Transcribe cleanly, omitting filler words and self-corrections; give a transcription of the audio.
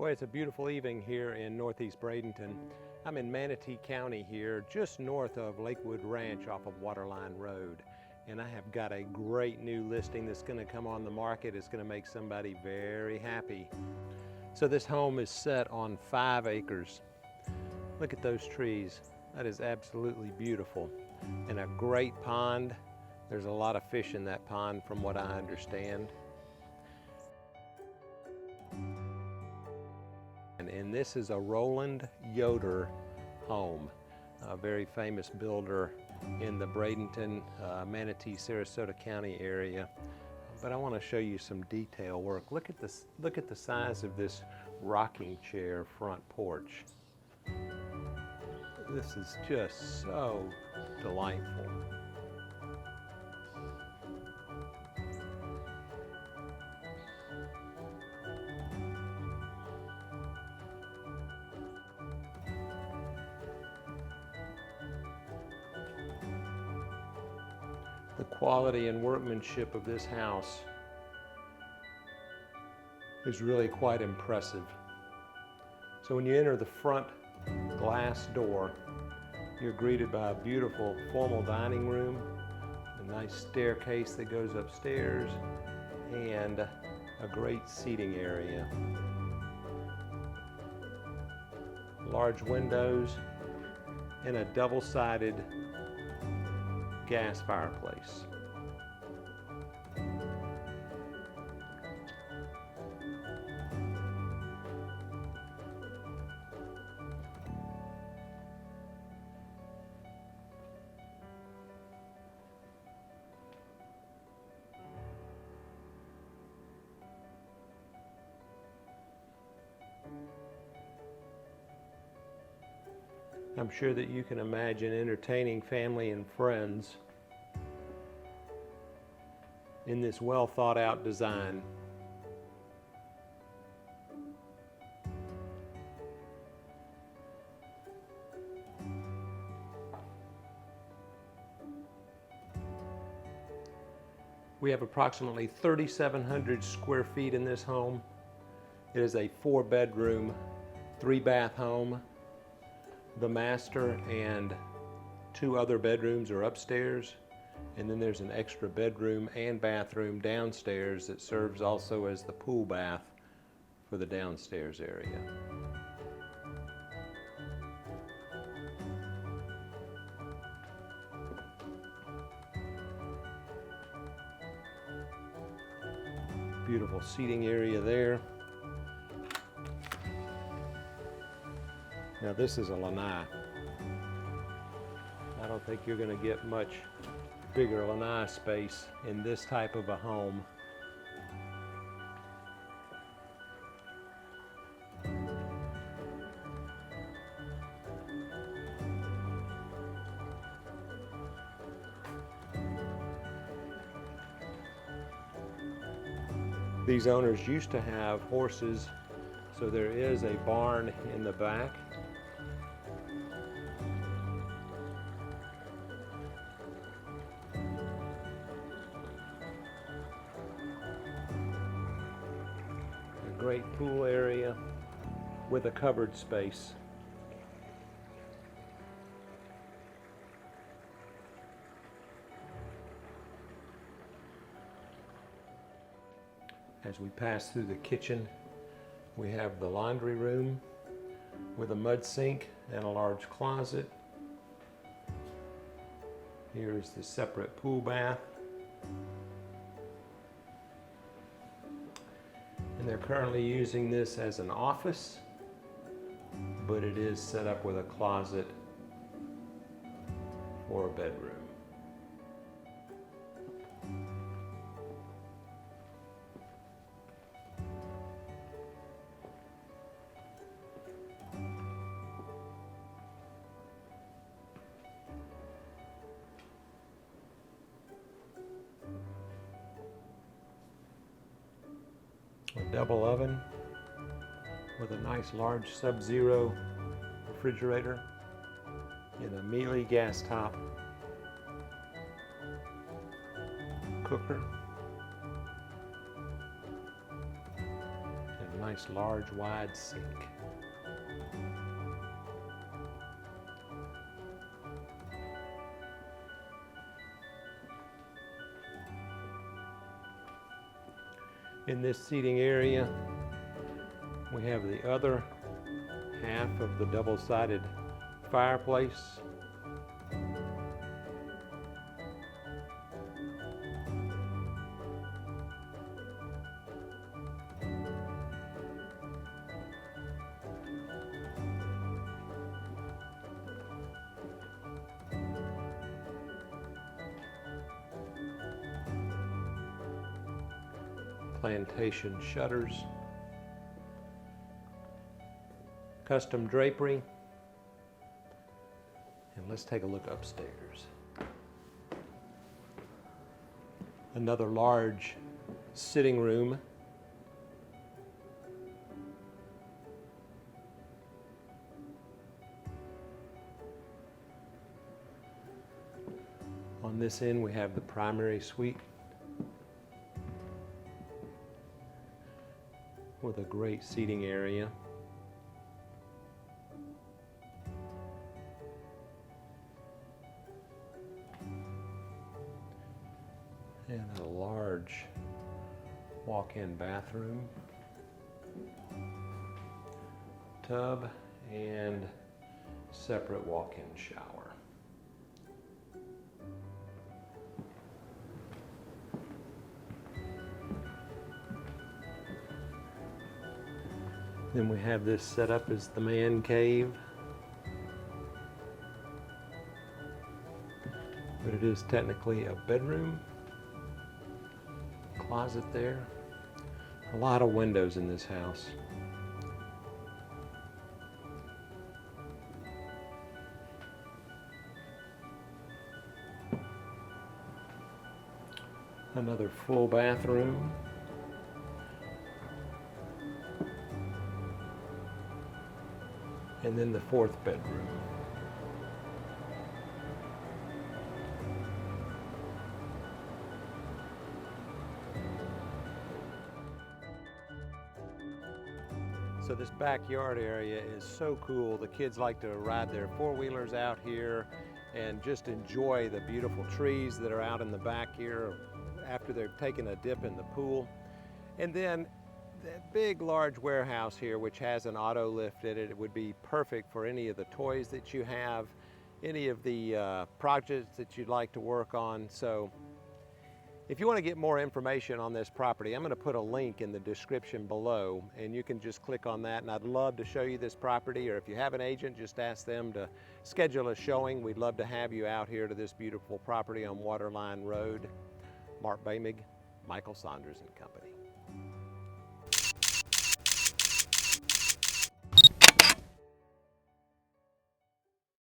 Boy, it's a beautiful evening here in northeast Bradenton. I'm in Manatee County here, just north of Lakewood Ranch off of Waterline Road. And I have got a great new listing that's going to come on the market. It's going to make somebody very happy. So this home is set on 5 acres. Look at those trees. That is absolutely beautiful. And a great pond. There's a lot of fish in that pond from what I understand. And this is a Roland Yoder home, a very famous builder in the Bradenton, Manatee, Sarasota County area. But I want to show you some detail work. Look at this. Look at the size of this rocking chair front porch. This is just so delightful. The quality and workmanship of this house is really quite impressive. So when you enter the front glass door, you're greeted by a beautiful formal dining room, a nice staircase that goes upstairs, and a great seating area. Large windows and a double-sided gas fireplace. I'm sure that you can imagine entertaining family and friends in this well thought out design. We have approximately 3,700 square feet in this home. It is a 4-bedroom, 3-bath home. The master and 2 other bedrooms are upstairs, and then there's an extra bedroom and bathroom downstairs that serves also as the pool bath for the downstairs area. Beautiful seating area there. Now this is a lanai. I don't think you're going to get much bigger lanai space in this type of a home. These owners used to have horses, so there is a barn in the back. Great pool area with a covered space. As we pass through the kitchen, we have the laundry room with a mud sink and a large closet. Here's the separate pool bath. And they're currently using this as an office, but it is set up with a closet for a bedroom. A double oven with a nice large Sub-Zero refrigerator and a Miele gas top cooker and Nice large wide sink. In this seating area, we have the other half of the double-sided fireplace. Plantation shutters, custom drapery, and let's take a look upstairs. Another large sitting room. On this end we have the primary suite with a great seating area. And a large walk-in bathroom, tub, and separate walk-in shower. Then we have this set up as the man cave. But it is technically a bedroom. Closet there. A lot of windows in this house. Another full bathroom. And then the fourth bedroom. So this backyard area is so cool. The kids like to ride their four-wheelers out here and just enjoy the beautiful trees that are out in the back here after they're taking a dip in the pool. And then that big, large warehouse here, which has an auto lift in it, it would be perfect for any of the toys that you have, any of the projects that you'd like to work on. So if you want to get more information on this property, I'm going to put a link in the description below, and you can just click on that, and I'd love to show you this property, or if you have an agent, just ask them to schedule a showing. We'd love to have you out here to this beautiful property on Waterline Road. Mark Boehmig, Michael Saunders and Company.